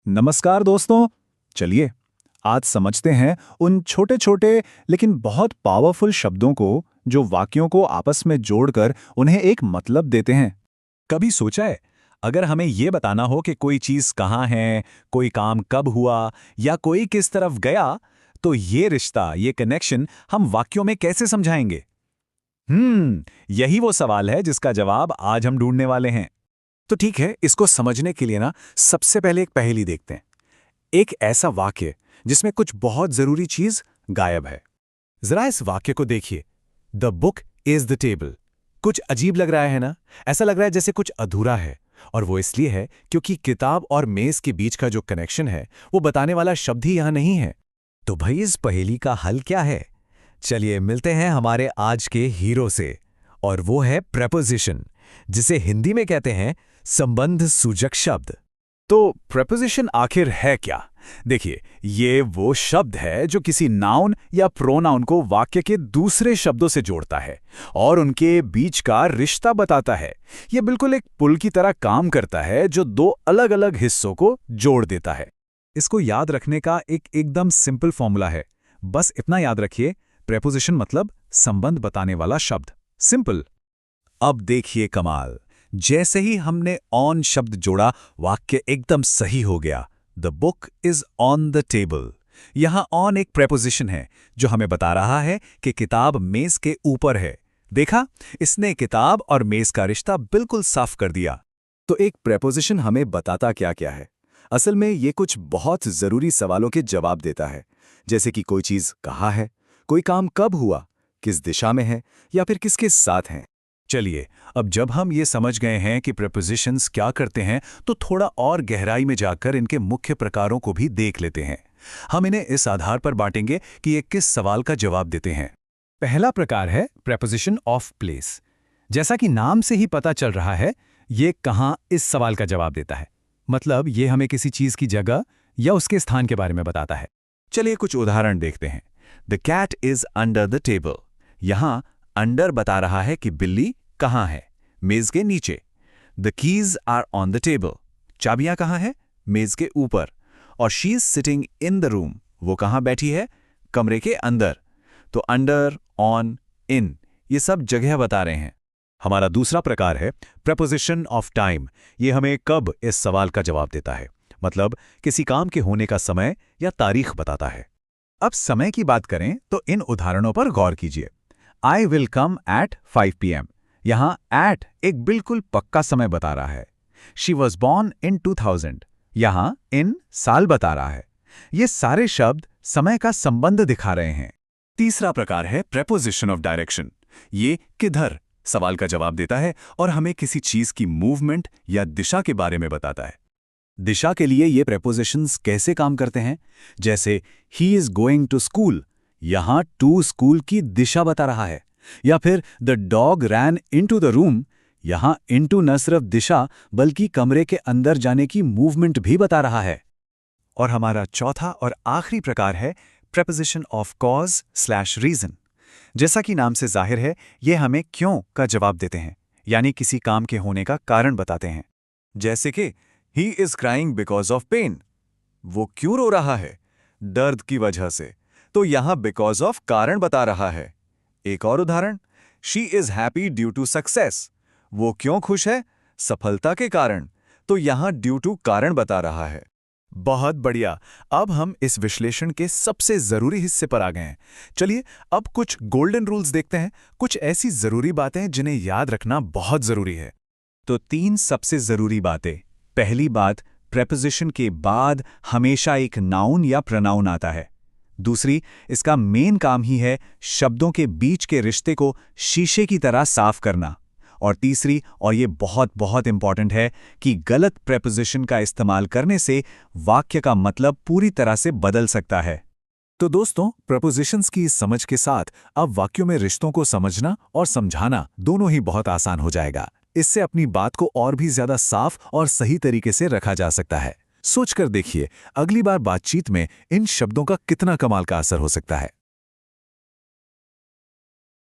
नमस्कार दोस्तों। चलिए आज समझते हैं उन छोटे छोटे लेकिन बहुत पावरफुल शब्दों को जो वाक्यों को आपस में जोड़कर उन्हें एक मतलब देते हैं। कभी सोचा है अगर हमें ये बताना हो कि कोई चीज कहाँ है, कोई काम कब हुआ या कोई किस तरफ गया, तो ये रिश्ता, ये कनेक्शन हम वाक्यों में कैसे समझाएंगे? यही वो सवाल है जिसका जवाब आज हम ढूंढने वाले हैं। तो ठीक है, इसको समझने के लिए सबसे पहले एक पहेली देखते हैं। एक ऐसा वाक्य जिसमें कुछ बहुत जरूरी चीज गायब है। जरा इस वाक्य को देखिए, the book is the table. कुछ अजीब लग रहा है ना? ऐसा लग रहा है जैसे कुछ अधूरा है, और वो इसलिए है क्योंकि किताब और मेज के बीच का जो कनेक्शन है वो बताने वाला शब्द ही यहां नहीं है। तो भाई इस पहेली का हल क्या है? चलिए मिलते हैं हमारे आज के हीरो से, और वो है प्रेपोजिशन, जिसे हिंदी में कहते हैं संबंध सूचक शब्द। तो प्रेपोजिशन आखिर है क्या? देखिए, ये वो शब्द है जो किसी नाउन या प्रोनाउन को वाक्य के दूसरे शब्दों से जोड़ता है और उनके बीच का रिश्ता बताता है। ये बिल्कुल एक पुल की तरह काम करता है जो दो अलग अलग हिस्सों को जोड़ देता है। इसको याद रखने का एक एकदम सिंपल फॉर्मूला है। बस इतना याद रखिए, प्रेपोजिशन मतलब संबंध बताने वाला शब्द। सिंपल। अब देखिए कमाल, जैसे ही हमने ऑन शब्द जोड़ा, वाक्य एकदम सही हो गया। The book is on the table. यहां ऑन एक प्रेपोजिशन है जो हमें बता रहा है कि किताब मेज के ऊपर है। देखा, इसने किताब और मेज का रिश्ता बिल्कुल साफ कर दिया। तो एक प्रेपोजिशन हमें बताता क्या क्या है? असल में ये कुछ बहुत जरूरी सवालों के जवाब देता है, जैसे कि कोई चीज कहाँ है, कोई काम कब हुआ, किस दिशा में है, या फिर किसके साथ हैं। चलिए, अब जब हम ये समझ गए हैं कि प्रेपोजिशंस क्या करते हैं, तो थोड़ा और गहराई में जाकर इनके मुख्य प्रकारों को भी देख लेते हैं। हम इन्हें इस आधार पर बांटेंगे कि ये किस सवाल का जवाब देते हैं। पहला प्रकार है प्रेपोजिशन ऑफ प्लेस। जैसा कि नाम से ही पता चल रहा है, ये कहाँ इस सवाल का जवाब देता है। मतलब ये हमें किसी चीज की जगह या उसके स्थान के बारे में बताता है। चलिए कुछ उदाहरण देखते हैं। The cat is under the table. यहां अंडर बता रहा है कि बिल्ली कहाँ है, मेज के नीचे। The keys are on the table. चाबियां कहाँ है? मेज के ऊपर। और she is sitting in the room. वो कहाँ बैठी है? कमरे के अंदर। तो अंडर, ऑन, इन, ये सब जगह बता रहे हैं। हमारा दूसरा प्रकार है प्रेपोजिशन ऑफ टाइम। ये हमें कब इस सवाल का जवाब देता है। मतलब किसी काम के होने का समय या तारीख बताता है। अब समय की बात करें तो इन उदाहरणों पर गौर कीजिए। I will come at 5 p.m. यहां at एक बिल्कुल पक्का समय बता रहा है। She was born in 2000. यहां in साल बता रहा है। ये सारे शब्द समय का संबंध दिखा रहे हैं। तीसरा प्रकार है प्रेपोजिशन ऑफ डायरेक्शन। ये किधर सवाल का जवाब देता है और हमें किसी चीज की मूवमेंट या दिशा के बारे में बताता है। दिशा के लिए ये प्रेपोजिशंस कैसे काम करते हैं? जैसे he is going to school, यहां टू स्कूल की दिशा बता रहा है। या फिर the dog ran into the room, यहां इनटू न सिर्फ दिशा बल्कि कमरे के अंदर जाने की मूवमेंट भी बता रहा है। और हमारा चौथा और आखिरी प्रकार है preposition of cause slash reason. जैसा कि नाम से जाहिर है, ये हमें क्यों का जवाब देते हैं, यानी किसी काम के होने का कारण बताते हैं। जैसे कि he is crying because of pain. वो क्यों रो रहा है? दर्द की वजह से। तो यहां बिकॉज ऑफ कारण बता रहा है। एक और उदाहरण, she is happy due to success. वो क्यों खुश है? सफलता के कारण। तो यहां ड्यू टू कारण बता रहा है। बहुत बढ़िया। अब हम इस विश्लेषण के सबसे जरूरी हिस्से पर आ गए हैं। चलिए अब कुछ गोल्डन रूल्स देखते हैं, कुछ ऐसी जरूरी बातें जिन्हें याद रखना बहुत जरूरी है। तो 3 सबसे जरूरी बातें। पहली बात, प्रेपोजिशन के बाद हमेशा एक नाउन या प्रोनाउन आता है। दूसरी, इसका मेन काम ही है शब्दों के बीच के रिश्ते को शीशे की तरह साफ करना। और तीसरी, और ये बहुत बहुत इंपॉर्टेंट है, कि गलत प्रेपोजिशन का इस्तेमाल करने से वाक्य का मतलब पूरी तरह से बदल सकता है। तो दोस्तों, प्रेपोजिशंस की इस समझ के साथ अब वाक्यों में रिश्तों को समझना और समझाना दोनों ही बहुत आसान हो जाएगा। इससे अपनी बात को और भी ज्यादा साफ और सही तरीके से रखा जा सकता है। सोचकर देखिए, अगली बार बातचीत में इन शब्दों का कितना कमाल का असर हो सकता है।